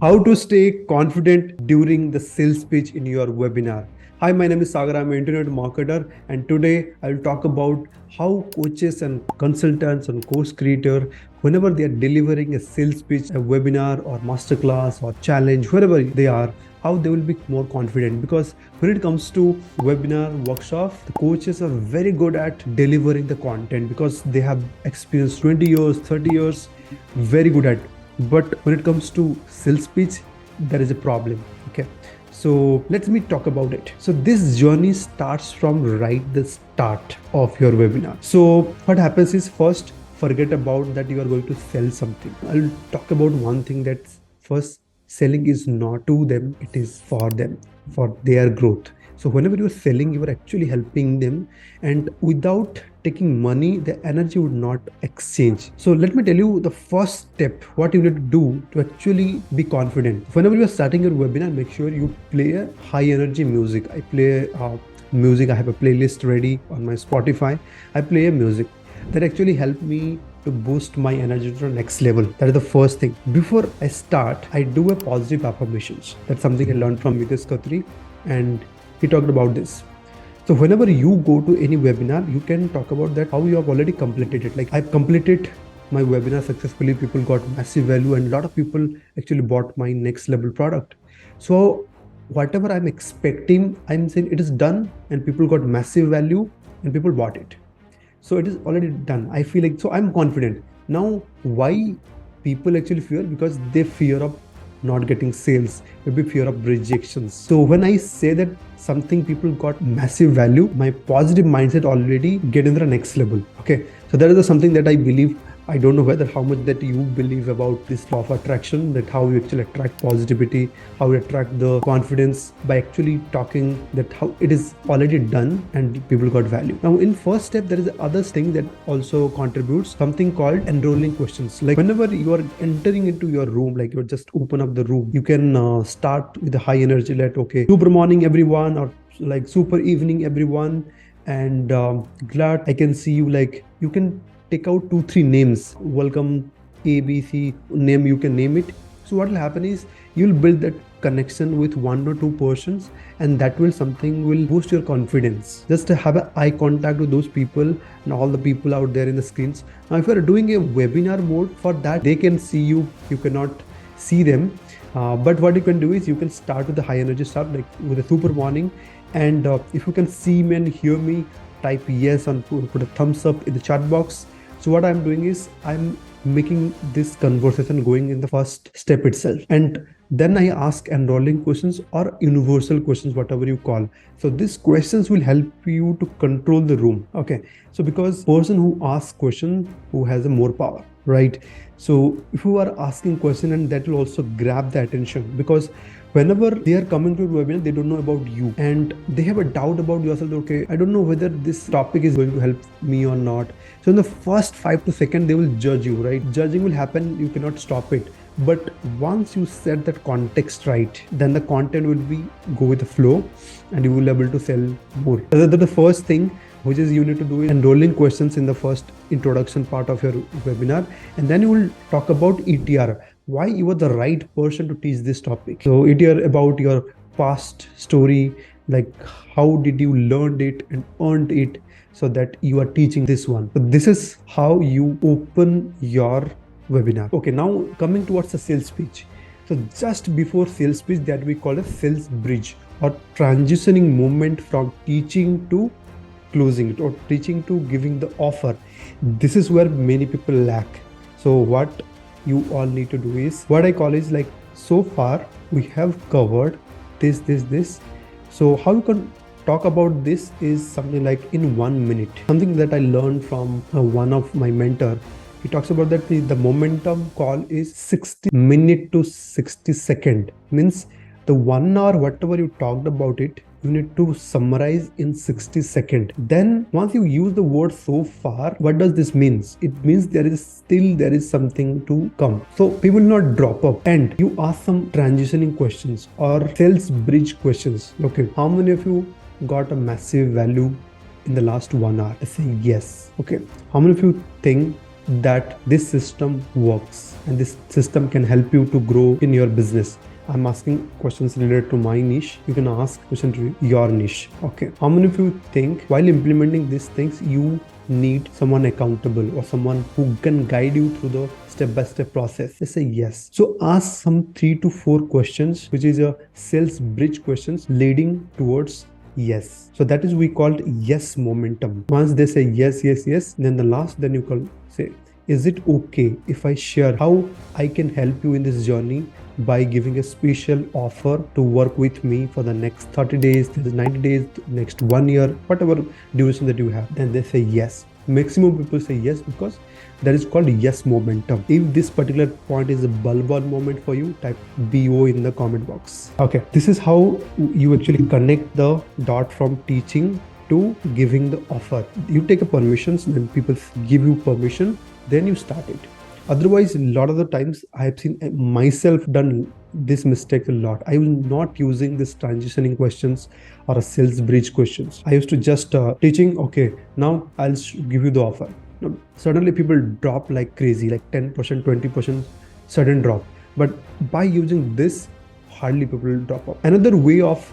How to stay confident during the sales pitch in your webinar. Hi, my name is Sagar. I'm an internet marketer, and today I will talk about how coaches and consultants and course creator, whenever they are delivering a sales pitch, a webinar or masterclass or challenge, wherever they are, how they will be more confident. Because when it comes to webinar workshop, the coaches are very good at delivering the content because they have experienced 20 years, 30 years, very good at. But when it comes to sales pitch, there is a problem. Okay, so let me talk about it. So this journey starts from right the start of your webinar. So what happens is, first forget about that you are going to sell something. I'll talk about one thing, that first, selling is not to them, it is for them, for their growth. So whenever you're selling, you are actually helping them, and without taking money, the energy would not exchange. So let me tell you the first step, what you need to do to actually be confident. Whenever you are starting your webinar, make sure you play a high energy music. I play music. I have a playlist ready on my Spotify. I play a music that actually help me to boost my energy to the next level. That is the first thing. Before I start, I do a positive affirmations. That's something I learned from Mitesh Khatri, and he talked about this. So whenever you go to any webinar, you can talk about that how you have already completed it. Like, I've completed my webinar successfully, people got massive value, and a lot of people actually bought my next level product. So whatever I'm expecting, I'm saying it is done, and people got massive value and people bought it. So it is already done. I feel like, so I'm confident. Now, why people actually fear? Because they fear of not getting sales, maybe fear of rejections. So when I say that something people got massive value, my positive mindset already get in the next level. Okay, so that is something that I believe. I don't know whether how much that you believe about this law of attraction, that how you actually attract positivity, how you attract the confidence by actually talking, that how it is already done and people got value. Now in first step, there is other thing that also contributes, something called enrolling questions. Like whenever you are entering into your room, like you just open up the room, you can start with a high energy, like, okay, super morning everyone, or like super evening everyone, and glad I can see you. Like you can take out 2 3 names, welcome ABC name, you can name it. So what will happen is, you'll build that connection with 1 or 2 persons, and that will something will boost your confidence. Just to have an eye contact with those people and all the people out there in the screens. Now if you're doing a webinar mode, for that they can see you, you cannot see them. But what you can do is, you can start with the high energy start, like with a super morning, and if you can see me and hear me, type yes and put a thumbs up in the chat box. So what I'm doing is, I'm making this conversation going in the first step itself, and then I ask enrolling questions or universal questions, whatever you call. So these questions will help you to control the room. Okay, so because person who asks question, who has a more power, right? So if you are asking question, and that will also grab the attention, because whenever they are coming to a webinar, they don't know about you and they have a doubt about yourself. Okay, I don't know whether this topic is going to help me or not. So in the first 5 to 2 seconds, they will judge you, right? Judging will happen, you cannot stop it. But once you set that context right, then the content will be go with the flow, and you will be able to sell more. The first thing which is you need to do is enrolling questions in the first introduction part of your webinar, and then you will talk about ETR, why you are the right person to teach this topic. So ETR about your past story, like how did you learn it and earned it, so that you are teaching this one. So this is how you open your webinar. Okay, now coming towards the sales pitch. So just before sales pitch, that we call a sales bridge, or transitioning moment from teaching to closing it, or teaching to giving the offer. This is where many people lack. So what you all need to do is, what I call is, like, so far we have covered this. So how you can talk about this is something like in 1 minute. Something that I learned from one of my mentor. He talks about that the momentum call is 60 minute to 60 second. Means the 1 hour, whatever you talked about it, you need to summarize in 60 seconds. Then once you use the word so far, what does this means? It means there is something to come. So people will not drop up, and you ask some transitioning questions or sales bridge questions. Okay, how many of you got a massive value in the last 1 hour? I say yes. Okay, how many of you think that this system works? and this system can help you to grow in your business. I'm asking questions related to my niche. You can ask questions to your niche. Okay. How many of you think while implementing these things, you need someone accountable or someone who can guide you through the step-by-step process? They say yes. So ask some 3 to 4 questions, which is a sales bridge questions leading towards yes. So that is we called yes momentum. Once they say yes, yes, yes, then the last, then you call say, is it okay if I share how I can help you in this journey by giving a special offer to work with me for the next 30 days, 90 days, next 1 year, whatever duration that you have? Then they say yes. Maximum people say yes because that is called yes momentum. If this particular point is a bulb on moment for you, type BO in the comment box. Okay, this is how you actually connect the dot from teaching to giving the offer. You take a permissions, then people give you permission, then you start it. Otherwise, a lot of the times I have seen myself done this mistake a lot. I was not using this transitioning questions or a sales bridge questions. I used to just teaching, okay, now I'll give you the offer. Now, suddenly people drop like crazy, like 10%, 20% sudden drop. But by using this, hardly people drop off. Another way of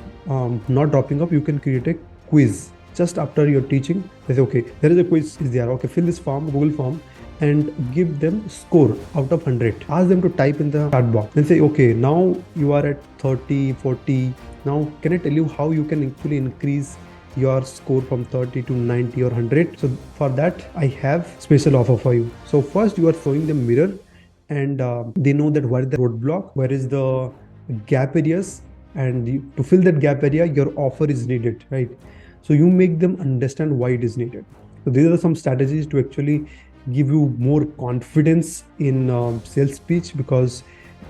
not dropping off, you can create a quiz. Just after your teaching, they say, okay, there is a quiz is there. Okay, fill this form, Google form, and give them score out of 100. Ask them to type in the chat box and say, okay, now you are at 30, 40. Now, can I tell you how you can actually increase your score from 30 to 90 or 100? So for that, I have special offer for you. So first you are showing them mirror, and they know that what is the roadblock, where is the gap areas, and to fill that gap area, your offer is needed, right? So you make them understand why it is needed. So these are some strategies to actually give you more confidence in sales pitch, because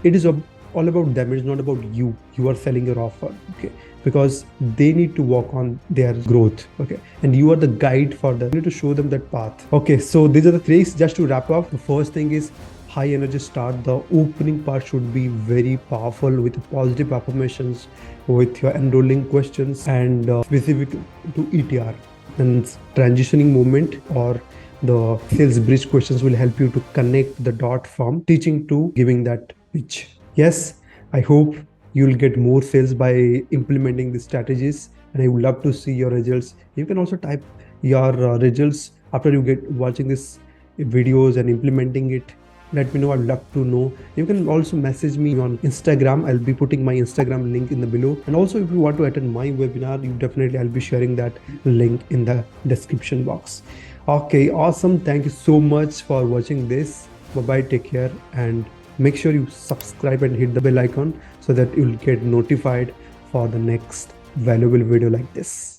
it is all about them. It's not about you. You are selling your offer, okay? Because they need to work on their growth, okay? And you are the guide for them. You need to show them that path. Okay, so these are the things. Just to wrap up, the first thing is high energy start. The opening part should be very powerful with positive affirmations, with your enrolling questions, and specific to ETR. And transitioning moment or the sales bridge questions will help you to connect the dot from teaching to giving that pitch. Yes, I hope you'll get more sales by implementing these strategies, and I would love to see your results. You can also type your results after you get watching this videos and implementing it. Let me know. I'd love to know. You can also message me on Instagram. I'll be putting my Instagram link in the below. And also, if you want to attend my webinar, I'll be sharing that link in the description box. Okay, awesome. Thank you so much for watching this. Bye-bye, take care, and make sure you subscribe and hit the bell icon so that you'll get notified for the next valuable video like this.